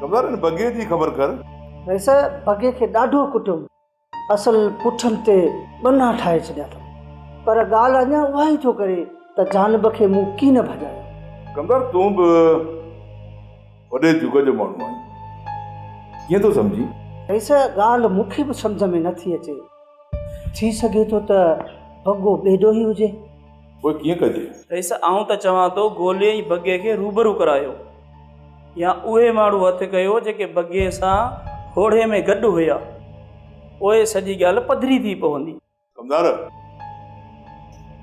कमदार इन बगे जी ख़बर कर। वैसे बगे के ॾाढो कुटुम असल पुठनि ते बना ठाहे छॾिया अथऊं, पर ॻाल्हि अञा उहा ई थो करे त जानब खे मूं की न भॼायो। कमदार तूं बि वॾे जुग जो माण्हू आहीं, कीअं थो सम्झी? वैसे ॻाल्हि मूंखे बि सम्झ में नथी अचे, थी सघे थो त बगो ॿेॾो ई हुजे। पोइ कीअं कजे? वैसे आऊं त चवां थो ॻोल्हे ई बगे खे रूबरू करायो, या उहे माण्हू हथु कयो जेके बगे सां होड़े में गॾु हुया, उहे सॼी ॻाल्हि पधरी थी पवंदी। कमदार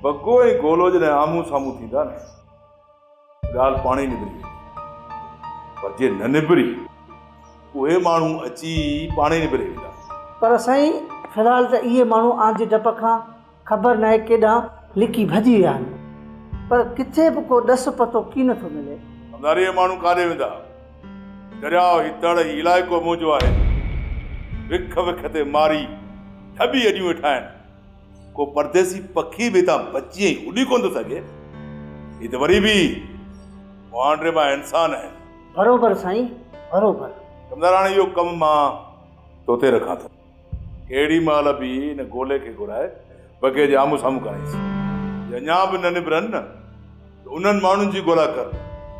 बगो ऐं गोलो जॾहिं आम्हूं साम्हूं थींदा न, ॻाल्हि पाण ई निबिरी वेंदी, पर जे न निबिरी उहे माण्हू अची पाण ई निबिरे वेंदा। पर साईं फ़िलहाल त इहे माण्हू आंजे डप खां ख़बर नाहे केॾां लिकी भॼी विया आहिनि, पर किथे बि को ॾस पतो की नथो मिले। कमदार इहे माण्हू काॾे वेंदा? दरियाउ ही तड़ ही इलाइक़ो मुंहिंजो आहे, विख विख ते मारी ठॿी अॾियूं वेठा आहिनि, को परदेसी पखी बि हितां बची उॾी कोन थो सघे। ही त वरी बि मुआंडे मां इंसान आहिनि। बरोबर साईं, बरोबर। कमदार हाणे इहो कमु मां तोते रखां थो, अहिड़ी महिल बि हिन गोले खे घुराए बगे जे आम्हूं साम्हूं कराईंसि। अञा बि न निबिरनि न त उन्हनि माण्हुनि जी ॻोल्हा कर,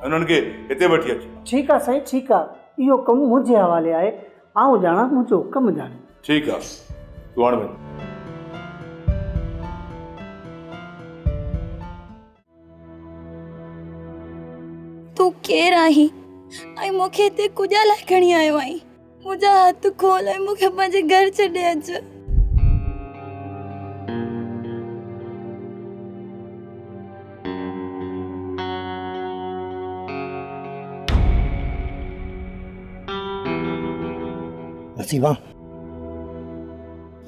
उन्हनि खे हिते वठी अच। ठीकु आहे साईं, ठीकु आहे, इहो कमु मुंहिंजे हवाले आहे, आउं ॼाणा मुंहिंजो कमु ॼाणे। ठीकु आहे, तूं हाणे वञ। तूं केरु आहीं ऐं मूंखे हिते कुॼा लाइ खणी आयो आहीं? मुंहिंजा हथ खोल ऐं मूंखे पंहिंजे घर छॾे अच। नसीबा,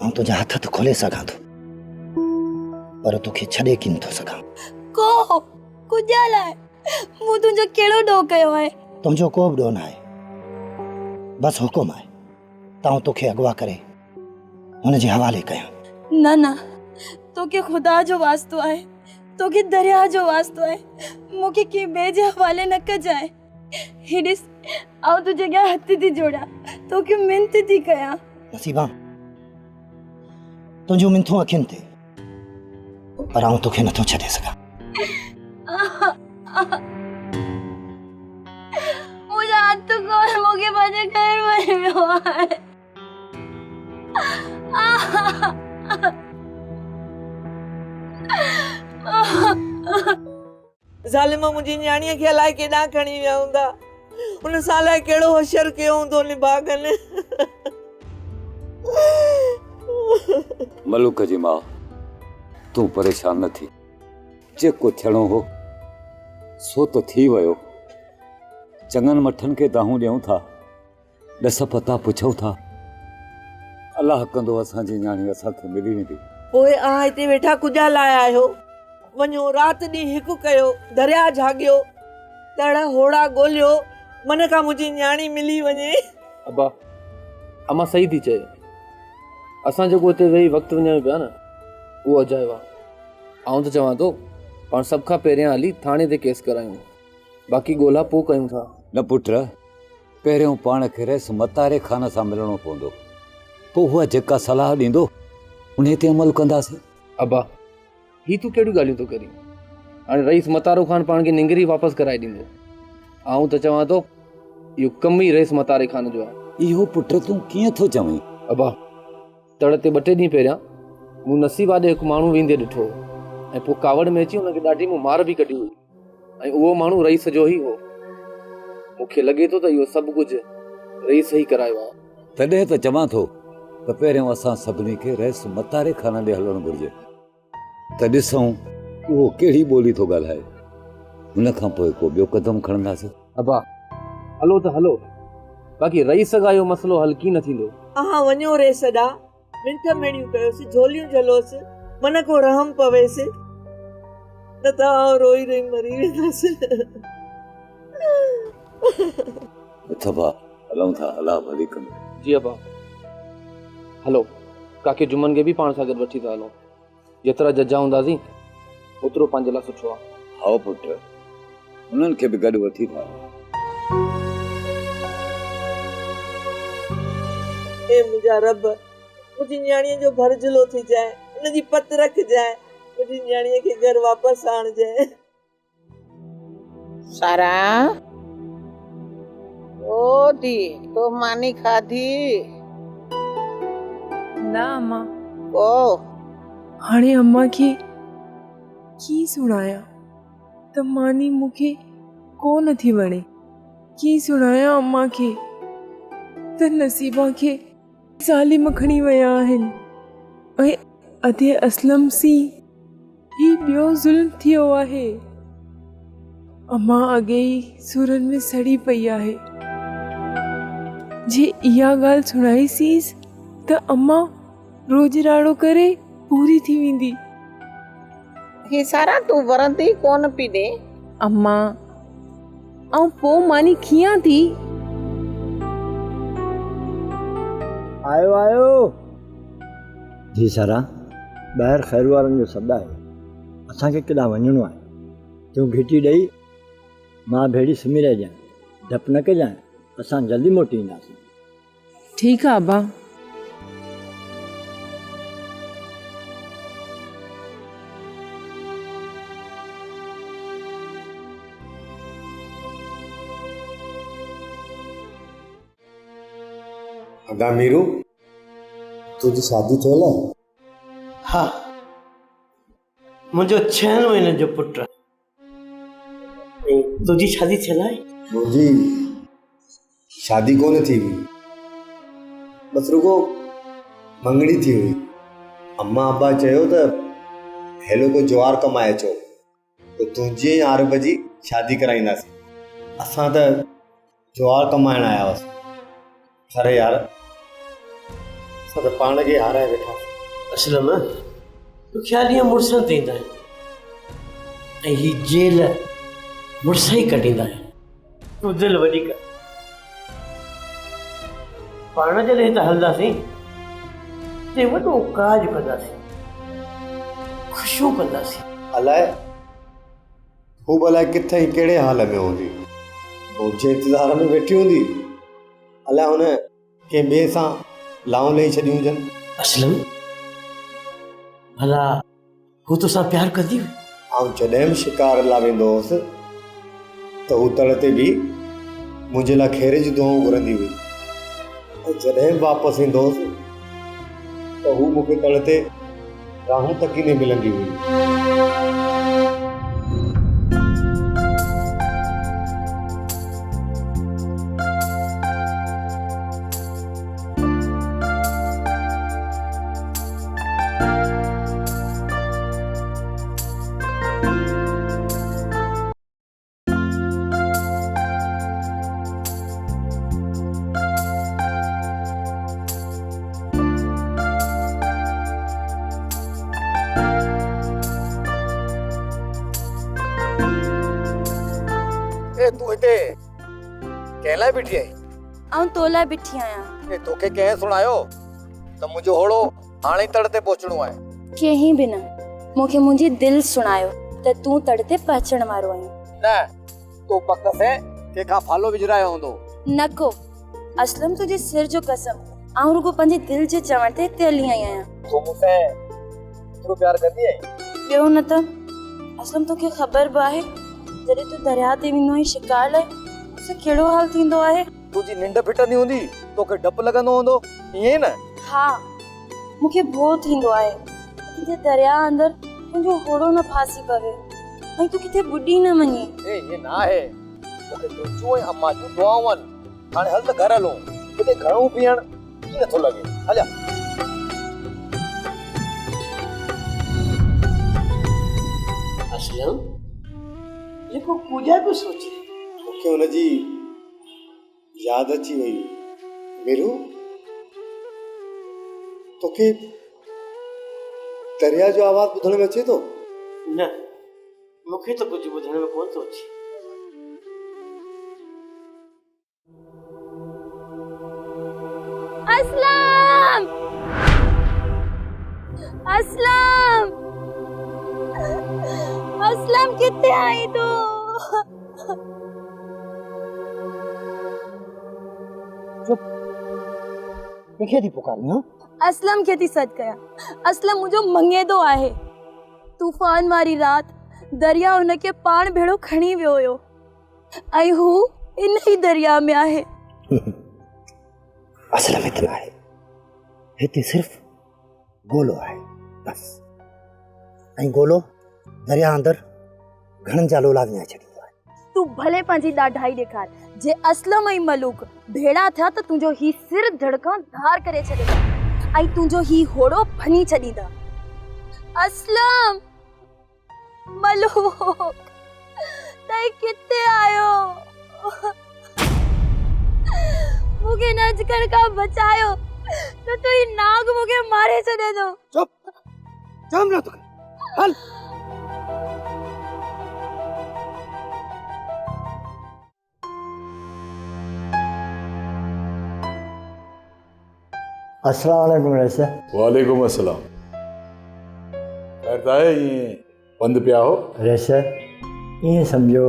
आउं तुंहिंजा हथ त खोले सघां थो, पर तोखे छॾे की नथो सघां। को कुॼा लाइ मूं तुंहिंजो कहिड़ो ॾोह कयो आहे? तुंहिंजो को बि ॾोह न आहे, बसि हुकुम आहे तां तोखे अगवा करे हुनजे हवाले कयां। न न, तोखे ख़ुदा जो वास्तो आहे, तोखे दरिया जो वास्तो आहे, मूंखे कंहिं ॿिए जे हवाले न कजाए। ही ॾिस, आउं तुंहिंजे अॻियां हथ थी जोड़ां, तोखे मिंत थी कयां। नसीबा, तुंहिंजूं मिंथूं अखियुनि ते, पर आउं तोखे नथो छॾे सघां। मुंहिंजा हथ खोल, मूंखे पंहिंजे घर वञिणो आहे। ज़ालिम मुंहिंजी न्याणीअ खे अलाए केॾां खणी विया हूंदा, उन सां अलाए कहिड़ो होशियार कयो हूंदो निभागन। मलूक जी मां, तूं परेशान न थी, जेको थियणो हो सो तो थी वियो। चङनि मठनि खे दाहूं ॾियूं था, ॾस पता पुछूं था, अलाह कंदो असांजी न्याणी असांखे मिली वेंदी। पोइ आ हिते वेठा कुॼा लाइ आहियो, वञो राति ॾींहुं हिकु कयो, दरिया झागियो, तड़ होड़ा ॻोल्हियो, मन खां मुंहिंजी न्याणी मिली वञे। अब्बा, अम्मा सही थी चए, असां जेको हिते वेही वक़्तु वञायूं पिया न, उहो अजायो आहे। आउं त चवां थो पाण सभ खां पहिरियां हली थाणे ते केस करायूं, बाक़ी ॻोल्हा पोइ कयूं था। न पुट, पहिरियों पाण खे रहिस मतारे खान सां मिलणो पवंदो, पोइ उहा जेका सलाह ॾींदो उन ते अमल कंदासीं। अब्बा, ही तूं कहिड़ियूं ॻाल्हियूं थो करीं? हाणे रईस मतारो खान पाण खे निंगरी वापसि कराए ॾींदो। आउं त चवां थो इहो कमु ई रईस मतारे खान जो आहे। इहो पुट तूं कीअं थो चवीं? अब्बा, तड़ ते 2 ॾींहं पहिरियां मूं नसीबा ॾे हिकु माण्हू वेंदे ॾिठो, ऐं पोइ कावड़ में अची हुनखे ॾाढी मूं मार बि कढी हुई, ऐं उहो माण्हू रईस जो ई हो। मूंखे लॻे थो त इहो सभु कुझु रईस ई करायो आहे। तॾहिं त चवां थो त पहिरियों असां सभिनी खे रहिस मतारे खान ॾे हलणु घुरिजे, त ॾिसूं उहो कहिड़ी ॿोली थो ॻाल्हाए, हुन खां पोइ को ॿियो कदम खणंदासीं। अब्बा, हलो त हलो, बाक़ी रईस खां इहो मसइलो हल की न थींदो। हा वञो रे सॾा, मिंठ मेड़ियूं कयोसि, झोलियूं झलोसि, मन को रहम पवेसि, न त रोई रोई मरी वेंदासीं। अथवा हलूं था, अलाह भली कंदो। जी अब्बा, हलो, काके जुमन खे बि पाण सां गॾु वठी था हलूं, जेतिरा जजा हूंदासीं ओतिरो पंहिंजे लाइ सुठो आहे। हा पुट, उन्हनि खे बि गॾु वठी था। हे मुंहिंजा रब, मुंहिंजी न्याणीअ जो भरजलो थी जाए, उनजी पत रखजाए, मुंहिंजी न्याणीअ खे घर वापसि आणजाए। सारा ओ दी तो मानी खाधी ना अम्मा, ओ हाणे अम्मा खे की सुणाया त मानी मूंखे कोन थी वणे। की सुणाया अम्मा खे त नसीबा खे ज़ालिम खणी विया आहिनि ऐं अधे असलम सी ही ॿियो ज़ुल्म थियो आहे। अम्मा अॻे ई सुरनि में सड़ी पई आहे। जे इहा ॻाल्हि सुणाईसींसि त अम्मा रोजराड़ो करे पूरी थी वेंदी। ही सारा तू वरंदी कोन पई ॾे अम्मा ऐं पोइ मानी कीअं थी? आयो आयो जी सारा, ॿाहिरि ख़ैर वारनि जो सॾु आहे, असांखे केॾांहुं वञिणो आहे। तूं घिटी ॾेई मां भेड़ी सुम्ही रहिजांइ, डपु न कजांइ, असां जल्दी मोटी ईंदासीं। ठीकु आहे अब्बा। अदा मीरू, तुझी शादी थियल आहे? हा, मुंहिंजो 6 महीने जो पुटु। तुंहिंजी शादी थियल आहे? मुंहिंजी शादी कोन थी हुई, बसि रुगो मंगड़ी थी हुई। अम्मा अब्बा चयो त हेलो को जुवार कमाए अचो त तुंहिंजी आरब जी शादी कराईंदासीं। असां त जुवार कमाइण आया हुआसीं, पर यार असां त पाण खे हाराए वेठा। असलम, तूं ख़्याल ईअं मुड़ुसनि ते ईंदा आहिनि ऐं हीअ जेल मुड़ुस ई कढींदा आहिनि। तूं दिलि वॾी कर, पाण जॾहिं त हलंदासीं ते वॾो काज कंदासीं, ख़ुशियूं कंदासीं। अलाए हू भला किथे कहिड़े हाल में हूंदी, मुंहिंजे इंतज़ार में वेठी हूंदी। अलाए हुन कंहिं ॿिए सां लाऊं लही छॾियूं हुजनि। असलम, भला हू तोसां प्यार कंदी हुई? ऐं जॾहिं बि शिकार लाइ वेंदो हुउसि त हू तड़ ते बि मुंहिंजे लाइ खेर जी दुआऊं घुरंदी हुई, ऐं जॾहिं बि वापसि ईंदो हुउसि त हू मूंखे तड़ ते राहूं तकी न मिलंदी हुई। तू हिते कंहिं लाइ बीठी आई? आऊं तो लाइ बीठी आहियां। तोखे कंहिं सुणायो त मुंहिंजो होड़ो हाणे ई तड़ ते पहुचणो आहे? कंहिं बि न, मूंखे मुंहिंजी दिलि सुणायो त तूं तड़ ते पहुचण वारो आहीं। न, तूं पक से कंहिंखां फालो विझरायो हूंदो। नको असलम, तुंहिंजे सिर जो कसम, आऊं रुगो पंहिंजी दिलि जे चवण ते हिते हली आई आहियां। तूं मूंखे एतिरो प्यार कंदी आहीं? ॿियो न त असलम, तोखे ख़बर बि आहे जॾहिं तूं दरिया ते वेंदो आहीं शिकार लाइ, मूंसां कहिड़ो हाल थींदो आहे। तुंहिंजी निंड फिटंदी हूंदी, तोखे डपु लॻंदो हूंदो, ईअं न? हा, मूंखे भउ थींदो आहे किथे दरिया अंदरि तुंहिंजो होड़ो न फासी पवे ऐं तूं किथे ॿुॾी न वञे। ईअं न आहे, मूंखे तुंहिंजो ऐं अम्मा जूं दुआऊं आहिनि। हाणे हल त घर हलूं, किथे घणो पीअण कीअं नथो लॻे। हलिया। असलम, जेको पूजा पियो सोचे, मूंखे हुनजी यादि अची वई। मीरू, तोखे दरिया जो आवाज़ ॿुधण में अचे थो? न, मूंखे त कुझु ॿुधण में कोन थो अचे। असलम, असलम, असलम किथे आई तू? कंहिंखे थी पुकारी? हाँ असलम खे थी सॾु कयां। असलम मुंहिंजो मंगेदो आहे। तूफ़ान वारी राति दरिया हुनखे पाण भेड़ो खणी वियो हुयो ऐं हू इन ई दरिया में आहे। असलम इतना है, हिते सिर्फ़ गोलो आहे बस। ऐं गोलो दरिया अंदरि घणनि जा लोला विञाए छॾींदो आहे। तू भले पंहिंजी ॾाढाई ॾेखार, जे असलम ऐं मलूक भेड़ा थिया त तुंहिंजो ही सिर धड़कण धार करे छॾींदा ऐं तुंहिंजो ही होड़ो भनी छॾींदा। असलम, मलूक, तई किथे आयो? मूंखे न अचकण खां बचायो त तू ही नाग मूंखे मारे छॾे थो। चुप, जाम न तो हल। अस्सलाम वालेकुम रईस। वालेकुम अस्सलाम। खैर त आहे ईअं बंदि पिया हो? रईस ईअं सम्झो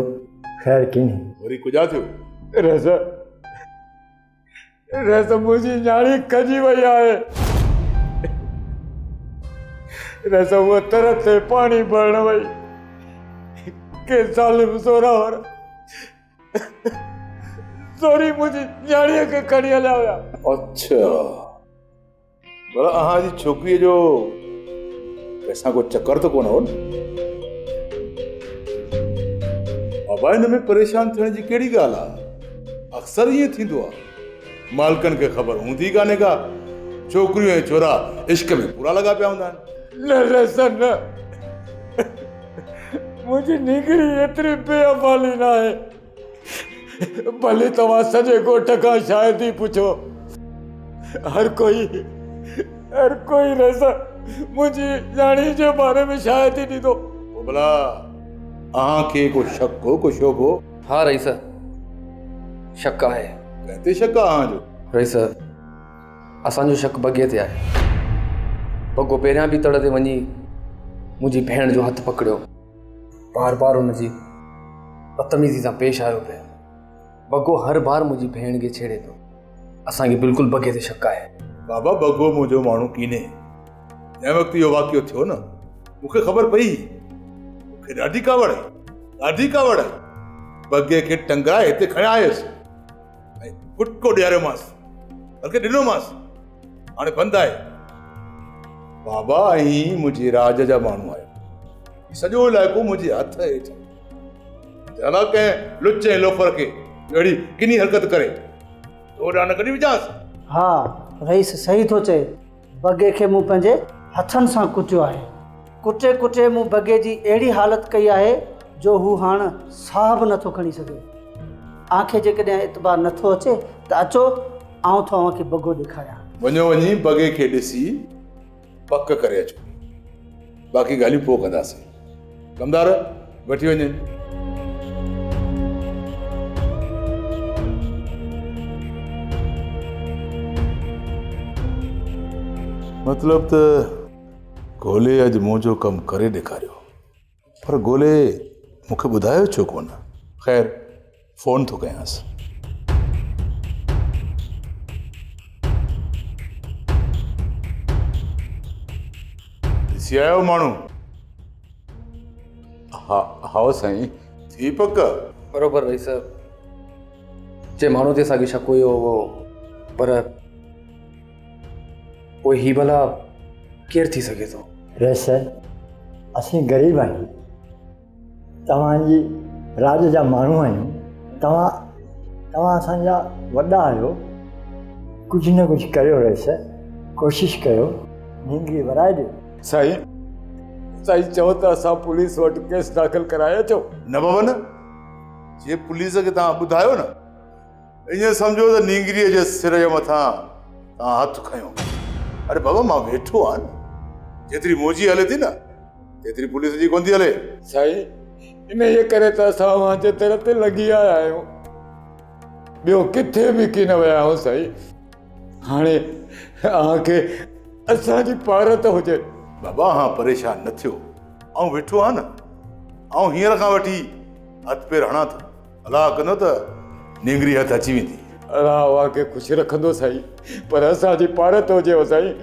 ख़ैर कीन। वरी कुझा थियो? रईस मुंहिंजी न्याणी खजी वई आहे। रईस उहा तरह ते पाणी भरण वई, के ज़ालिम ज़ोरावर ज़ोरी मुंहिंजी न्याणीअ खे खणी हलिया हुया। अच्छा, भला अहां जी छोकिरीअ जो कंहिंसां को चकर त कोन हो न? बाबा हिन में परेशान थियण जी कहिड़ी ॻाल्हि आहे? अक्सर ईअं थींदो आहे, मालिकनि खे ख़बर हूंदी कान्हे का छोकिरियूं ऐं छोरा इश्क में पूरा लॻा पिया हूंदा आहिनि। न रसन न, मुंहिंजी निगरी एतिरी बेअमाली न आहे। भले तव्हां सॼे ॻोठ खां शायदि ई पुछो, हर कोई रसन मुंहिंजी न्याणी जे बारे में शायदि ई ॾींदो। भला अहां खे को शक हो, को शोभ हो? हाँ रईस, शक आहे। कहते शक आहे अहां जो? रईस, असांजो शक बगे ते आहे। बगो पहिरियां बि तड़ ते वञी मुंहिंजी भेण जो हथु पकड़ियो, बार बार हुनजी बदतमीज़ी सां पेश आयो पियो। बगो हर बार मुंहिंजी भेण खे छेड़े पियो। असांखे बिल्कुलु बगे ते शक आहे। बाबा बगो मुंहिंजो माण्हू कीने। जंहिं वक़्तु इहो वाक़ियो थियो न, मूंखे ख़बर पई, मूंखे ॾाढी कावड़ आई। बगे खे टंगाए हिते खणिया आयुसि ऐं कुटको ॾियारियोमांसि, बल्कि ॾिनोमांसि। हाणे बंदि आहे। बाबा ऐं मुंहिंजे राज जा माण्हू आहियो, सॼो इलाइक़ो मुंहिंजे हथ हेठि। जला कंहिं लुच ऐं लोफर खे अहिड़ी किनी हरकत करे ओॾा न कढी विझांसि। हा रईस सही थो चए। बगे खे मूं पंहिंजे हथनि सां कुटियो आहे। कुटे कुटे मूं बगे जी अहिड़ी हालत कई आहे जो हू हाणे साह बि नथो खणी सघे। आंखे जेकॾहिं एतबार नथो अचे त अचो, आउं तव्हांखे बगो ॾेखारियां। वञो वञी बगे खे ॾिसी पक करे अचो, बाक़ी ॻाल्हियूं पोइ कंदासीं। कमदार वठी वञे। मतलब त गोले अॼु मुंहिंजो कमु करे ॾेखारियो, पर गोले मूंखे ॿुधायो छो कोन? ख़ैर फ़ोन थो कयांसि। ॾिसी आयो माण्हू? हा साईं। थी पक? बराबरि रईस, जे माण्हू ते असांखे शक हुयो उहो, पर पोइ ही भला केरु थी सघे थो? रईस असीं ग़रीब आहियूं, तव्हांजी राज जा माण्हू आहियूं। तव्हां असांजा वॾा आहियो, कुझु न कुझु करियो रईस, कोशिशि कयो, नींगरी वराए ॾियो। साईं चओ त असां पुलिस वटि केस दाख़िल कराए अचो। न बाबा न, जे पुलिस खे तव्हां ॿुधायो न, ईअं सम्झो त नींगरीअ जे सिर जे मथां तव्हां हथु खयो। अरे बाबा मां वेठो आहियां न, जेतिरी मौजी हले थी न तेतिरी पुलिस जी कोन थी हले। साईं इन जे करे त असां मुंहिंजे दर ते लॻी आया आहियूं, ॿियो किथे बि की न विया आहियूं। साईं हाणे असांखे असांजी पारत हुजे। बाबा हाँ परेशान न थियो, ऐं वेठो आहियां न, ऐं हींअर खां वठी हथु पेर हणा थो, अलाह कंदो त नींगरी हथु अची वेंदी। अल्लाह उहा खे ख़ुशि रखंदो साईं, पर असांजी पारत हुजेव साईं।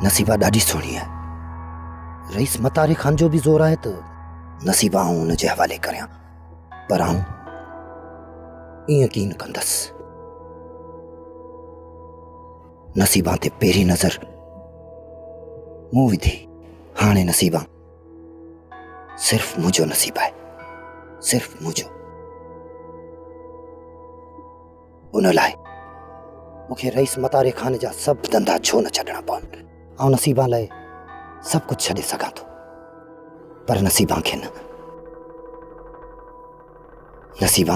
नसीबा ॾाढी सुहिणी आहे। रईस मतारे खान जो बि ज़ोर आहे त नसीबा आऊं हुनजे हवाले करियां, पर आऊं ईअं कीन कंदसि। नसीबा ते पहिरीं नज़र मूं विधी। हाणे नसीबा सिर्फ़ मुंहिंजो नसीबु आहे, सिर्फ़ मुंहिंजो। उन लाइ मूंखे रईस मतारे खान जा सभु धंधा छो न छॾणा पवनि। ऐं नसीबा लाइ सभु कुझु छॾे सघां थो, पर नसीबा खे न। नसीबा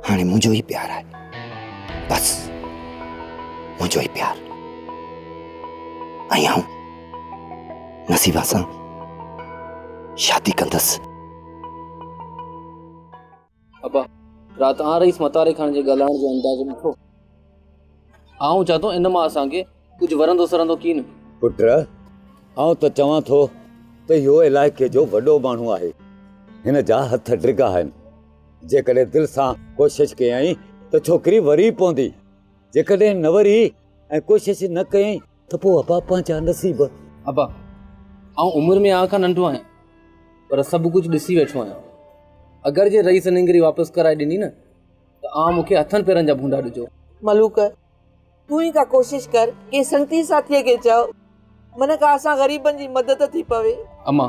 हाणे मुंहिंजो ई प्यार आहे, बसि मुंहिंजो ई प्यार। ऐं आऊं नसीबा सां शादी कंदसि। अबा राति रईस मतारे खान जे ॻाल्हाइण जो अंदाज़ो ॾिठो। आऊं चवां थो इन मां असांखे कुझु वरंदो सरंदो कीन। पुट आऊं त चवां थो त इहो इलाइक़े जो वॾो माण्हू आहे, हिन जा हथ ड्रिगा आहिनि। जेकॾहिं दिलि सां कोशिशि कयई त छोकिरी वरी पवंदी, जेकॾहिं न वरी ऐं कोशिशि न कयई त पोइ अबा पंहिंजा नसीब। अबा आऊं उमिरि में आखां नंढो आहियां, पर सभु कुझु ॾिसी वेठो आहियां। अगरि जे रईस निंगरी वापसि कराए ॾिनी न त मूंखे हथनि पेरनि जा भूंडा ॾिजो। मलूक तूं ई का कोशिश कर कि संगती साथीअ खे चओ, मन का असां ग़रीबनि जी मदद थी पवे। अम्मा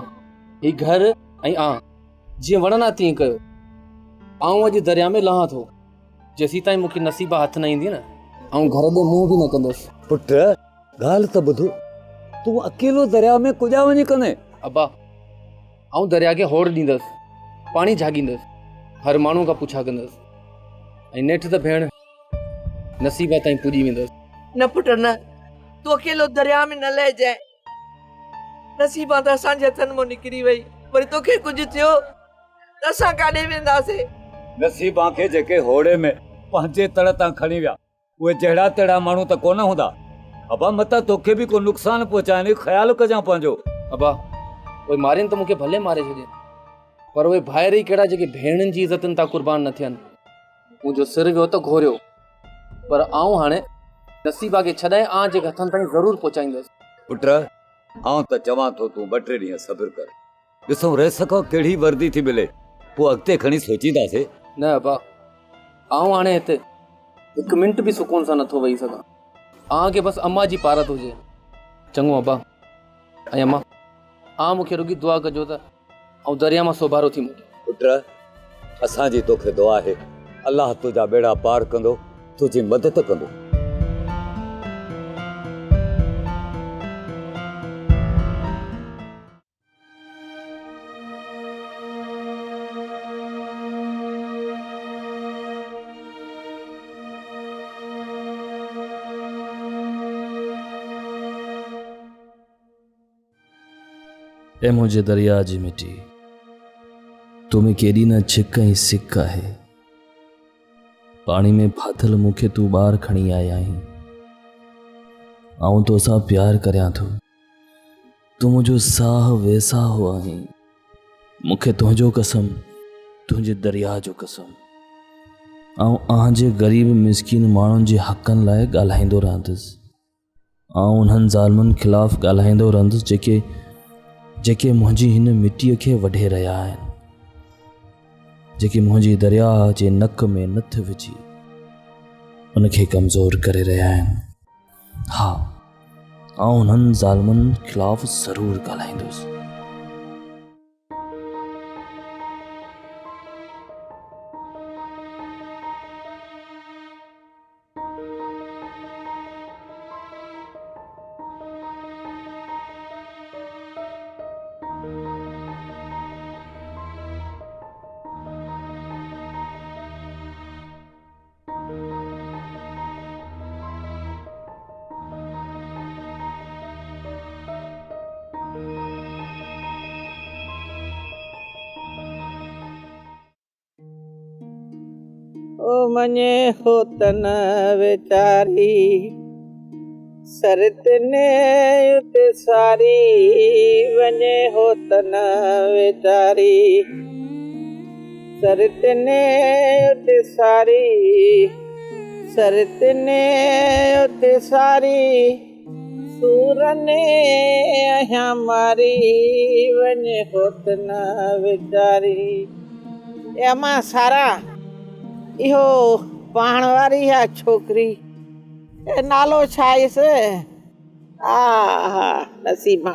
ही घर ऐं जीअं वणंदा तीअं कयो। आऊं अॼु दरिया में लहां थो, जेसीं ताईं मूंखे नसीबा हथ न ईंदी न आऊं घर ॾे मुंहुं बि न कंदुसि। पुट ॻाल्हि त ॿुधो, तूं अकेलो दरिया में कुॾा वञी कंदे? अब्बा आऊं दरिया खे होड़ ॾींदुसि, पाणी झागींदुसि, हर माण्हू खां पुछा कंदुसि, ऐं नेठि त भेण नसीबा ताईं पुॼी वेंदुसि। न पुट न, तूं अकेलो दरिया में न लहिजाए। नसीबा त असांजे हथनि मां निकिरी वई, वरी तोखे कुझु थियो त असां काॾे वेंदासीं? नसीबा खे जेके होड़े में पंहिंजे तड़ तां खणी विया, उहे जहिड़ा तहिड़ा माण्हू त कोन हूंदा। अबा मता तोखे बि को नुक़सान पहुचाइण जो ख़्यालु कजां पंहिंजो। अबा उहे मारिन त मूंखे भले मारे छॾे, पर उहे भाइर ई कहिड़ा जेके भेणनि जी इज़तनि तां कुर्बान न थियनि। मुंहिंजो सिर वियो त घोरियो, पर आऊं हाणे नसीबा खे छॾाए जेके हथनि ताईं ज़रूरु पहुचाईंदुसि। पुट आऊं त चवां थो तूं 2-3 ॾींहं सब्र कर, ॾिसूं रेस खां कहिड़ी वर्दी थी मिले, पोइ अॻिते खणी सोचींदासीं। न अबा आऊं हाणे हिते हिकु मिंट बि सुकून सां नथो वेही सघां। खे बसि अम्मा जी पारत हुजे। चङो अबा, ऐं अम्मा मूंखे रुगी दुआ कजो त ऐं दरिया मां सोभारो थी मोटी। पुट असांजी तोखे दुआ आहे, अलाह तुंहिंजा बेड़ा पार कंदो, तुंहिंजी मदद कंदो। ए मुझे दरिया जी मिटी, तुम्हें केॾी न छिक ऐं सिक आहे। पाणी में फाथल मूंखे तूं ॿार खणी आया आहीं। आऊं तोसां प्यार करियां थो, तूं मुंहिंजो साह वेसाहो आहीं। मूंखे तुंहिंजो कसम, तुंहिंजे दरिया जो कसम। आऊं जे ग़रीब मिसकीन माण्हुनि जे हक़नि लाइ ॻाल्हाईंदो रहंदुसि। आऊं उन्हनि ज़ालमनि ख़िलाफ़ ॻाल्हाईंदो रहंदुसि जेके मुंहिंजी हिन मिटीअ खे वढे रहिया आहिनि, जेके मुंहिंजी दरिया जे नक में नथ विझी उनखे कमज़ोर करे रहिया आहिनि। हा, आऊं उन्हनि ज़ालमनि ख़िलाफ़ ज़रूरु ॻाल्हाईंदुसि। ओ मने होतन वेचारी सरतने उते सारी वने होतन वेचारी सरतने उते सारी सरतने उते सारी सूरने हमारी वने होतन वेचारी एमा सारा इहो पाण वारी आहे छोकिरी नालो छा आयुसि नसीमा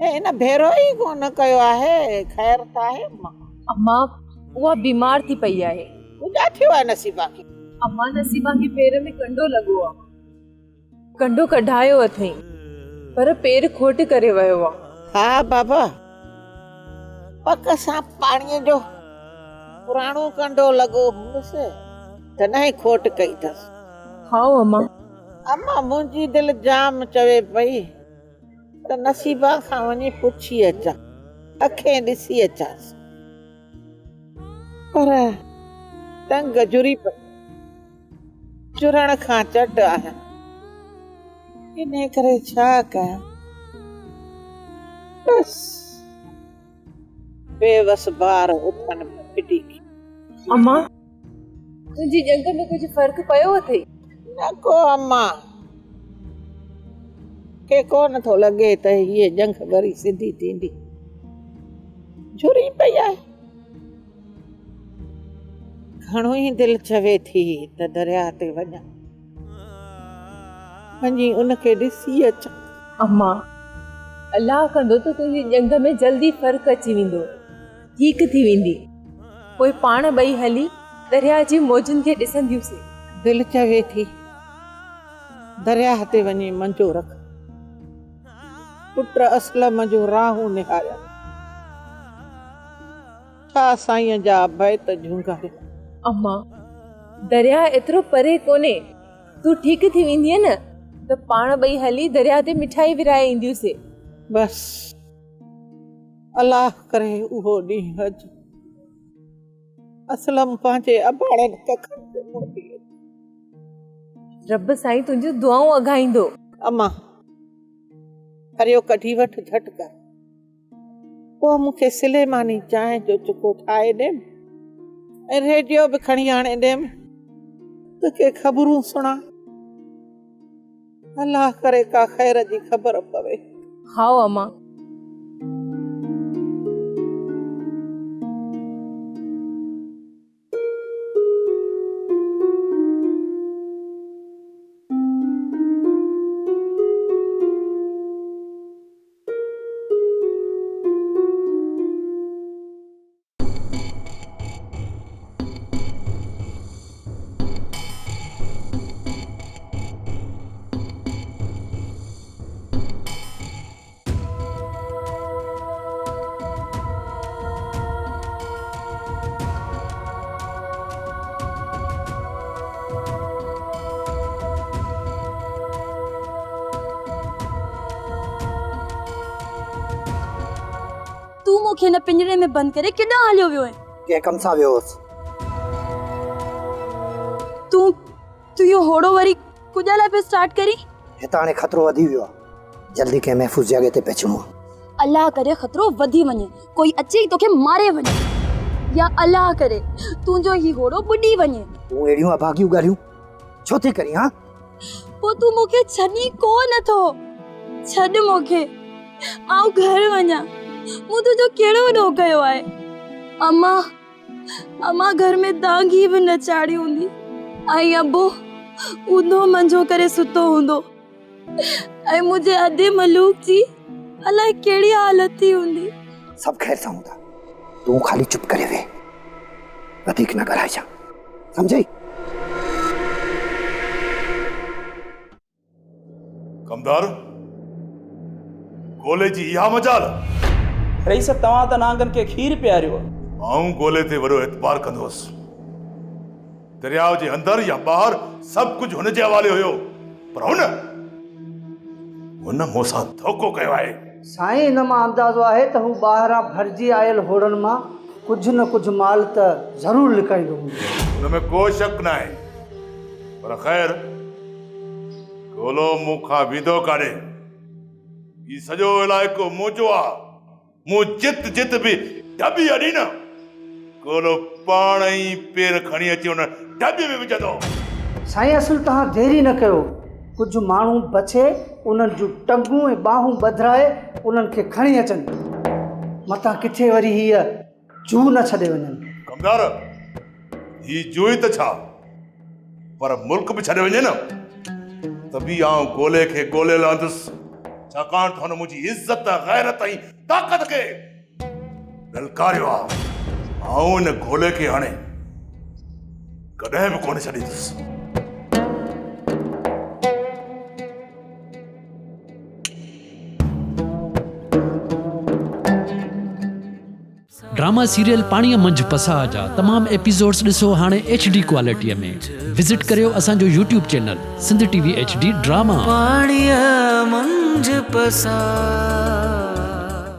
हिन भेरो ई कोन कयो आहे ख़ैर त आहे अम्मा उहा बीमार थी पई आहे छा थियो आहे नसीबा खे अम्मा नसीबा खे पेर में कंडो लॻो आहे कंडो कढायो अथई पर पेर खोट करे वियो आहे हा बाबा पक सां पाणीअ जो पुराणो कंडो लॻो हूंदुसि तॾहिं खोट कई अथसि हा अम्मा अम्मा मुंहिंजी दिलि जाम चवे पई त नसीबा खां वञी पुछी अचां अखे ॾिसी अचांसि पर तंग जुरी पई चुरण खां चट आहे इन करे छा कयां बस बेवस बार उथन फिटी अम्मा तुंहिंजी जंग में कुझु फर्क़ु पियो अथई न को अम्मा के कोन थो लॻे त हीअ जंग वरी सिधी थींदी झुरी पई आहे घणो ई दिलि चवे थी त दरिया ते वञा वञी उनखे ॾिसी अचां अम्मा अलाह कंदो त तुंहिंजी जंग में जल्दी फ़र्क़ु अची वेंदो ठीक थी वेंदी पोइ पाण ॿई हली दरिया जी मौजुनि खे ॾिसंदियूंसीं दिलि चवे थी दरिया ते वञी मंजो रख पुट असलम जो राहूं निहारिया छा साईं जा बैत झुंगारे अम्मा दरिया एतिरो परे कोन्हे तूं ठीक थी वेंदीअ न त पाण ॿई हली दरिया ते मिठाई विराए ईंदियूंसीं बस अलाह करे उहो ॾींहुं अॼु असलम पंहिंजे अबाड़नि कखनि ते मोटी रब साईं तुंहिंजूं दुआऊं अघाईंदो अम्मा हरियो कढी वठ झट कर पोइ मूंखे सिलेमानी चांहि जो चुको ठाहे ॾे ऐं रेडियो बि खणी आणे ॾे तोखे ख़बरूं सुणा अलाह करे का ख़ैर जी ख़बर पवे हा अम्मा तू मूंखे न पिंजरे में बंद करे केॾां हलियो वियो आहे के कम सां वियो हुअसि तू इहो होड़ो वरी कुॾा लाइ पे स्टार्ट करी हितां हाणे ख़तरो वधी वियो आहे जल्दी कंहिं महफ़ूज़ जॻह ते पहुचणो आहे अल्लाह करे खतरो वधी वञे कोई अचे ई तोखे मारे वञे या अल्लाह करे तुंहिंजो ही होड़ो बुॾी वञे तूं अहिड़ियूं अभागियूं ॻाल्हियूं छो थी करी हा पोइ तू मूंखे छॾी कोन नथो छॾ मूंखे आऊं घर वञा मूं तुंहिंजो कहिड़ो वॾो कयो आहे अम्मा घर में दागी बि न चाढ़ी हूंदी ऐं अबो ऊंधो मंझो करे सुतो हूंदो ऐं मुंहिंजे अधे मलूक जी अलाए कहिड़ी हालत थी हूंदी सभु ख़ैर सां हूंदा तूं ख़ाली चुप करे वे वधीक न ॻाल्हाइजां सम्झई कमदार गोले जी इहा मजाल रईस तव्हां त नांगनि खे खीर पियारियो आऊं गोले ते वॾो एतबार कंदोसि दरियाव जे अंदर या ॿाहिरि सभु कुझु हुनजे हवाले हुयो पर हुन मूंसां धोखो कयो आहे साईं इन मां अंदाज़ो आहे त हू ॿाहिरां भरिजी आयल होड़नि मां कुझु न कुझु माल त ज़रूरु लिकाईंदो हूंदो। हुनमें को शक न आहे, पर ख़ैर गोलो मूंखां विधो काॾे। ही सॼो इलाइक़ो मुंहिंजो आहे। मूं जित जित बि ढबी अॾी न, गोलो पाण ई पेर खणी अची हुन ढबी में विझंदो। साईं असुल तव्हां देरी न कयो, कुझु माण्हू बचे उन्हनि जूं टंगूं ऐं ॿाहूं ॿधाए उन्हनि खे खणी अचनि, मतां किथे वरी हीअ जू न छॾे वञनि। कमदार, ही जूई त छा, पर मुल्क बि छॾे वञे न त बि आउं गोले खे गोले लहंदुसि, छाकाणि त हुन मुंहिंजी इज़त गैरत ऐं ताक़त खे ललकारियो आहे। आउं हिन गोले खे हाणे कॾहिं बि कोन छॾींदुसि। ड्रामा सीरियल पाणीअ मंझि पसाह जा तमाम एपिसोड्स ॾिसो हाणे HD क्वालिटीअ में। विज़िट करियो असांजो YouTube channel Sindh TV HD drama. पाणीअ मंझि पसाह।